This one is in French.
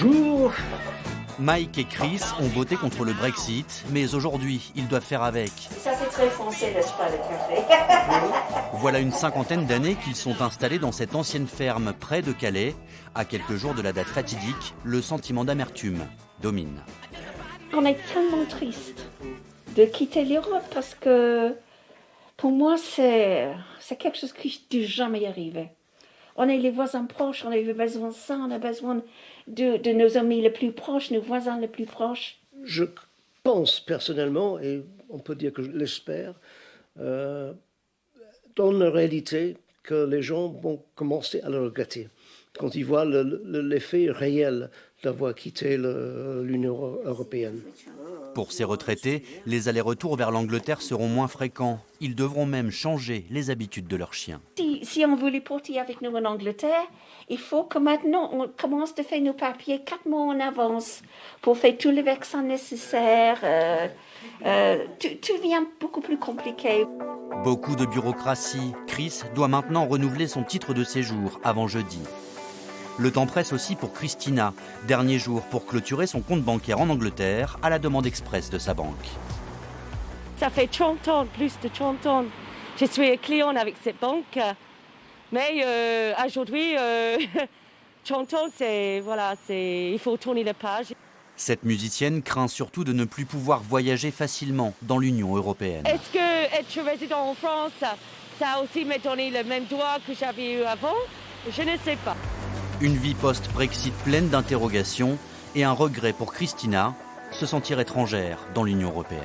Bonjour. Mike et Chris ont voté contre le Brexit, mais aujourd'hui, ils doivent faire avec. Ça, c'est très français, n'est-ce pas, le café? Voilà une cinquantaine d'années qu'ils sont installés dans cette ancienne ferme près de Calais. À quelques jours de la date fatidique, le sentiment d'amertume domine. On est tellement triste de quitter l'Europe parce que pour moi, c'est quelque chose qui ne doit jamais arriver. On est les voisins proches, on a besoin de ça, on a besoin de nos amis les plus proches, nos voisins les plus proches. Je pense personnellement, et on peut dire que je l'espère, dans la réalité, que les gens vont commencer à le regretter quand ils voient l'effet réel d'avoir quitté l'Union européenne. Pour ces retraités, les allers-retours vers l'Angleterre seront moins fréquents. Ils devront même changer les habitudes de leurs chiens. Si on veut les porter avec nous en Angleterre, il faut que maintenant on commence à faire nos papiers 4 mois en avance pour faire tous les vaccins nécessaires. Tout devient beaucoup plus compliqué. Beaucoup de bureaucratie. Chris doit maintenant renouveler son titre de séjour avant jeudi. Le temps presse aussi pour Christina, dernier jour pour clôturer son compte bancaire en Angleterre à la demande express de sa banque. Ça fait 30 ans, plus de 30 ans, je suis client avec cette banque. Mais aujourd'hui, 30 ans, il faut tourner la page. Cette musicienne craint surtout de ne plus pouvoir voyager facilement dans l'Union européenne. Est-ce que être résident en France, ça a aussi me donné le même droit que j'avais eu avant? Je ne sais pas. Une vie post-Brexit pleine d'interrogations et un regret pour Christina, se sentir étrangère dans l'Union européenne.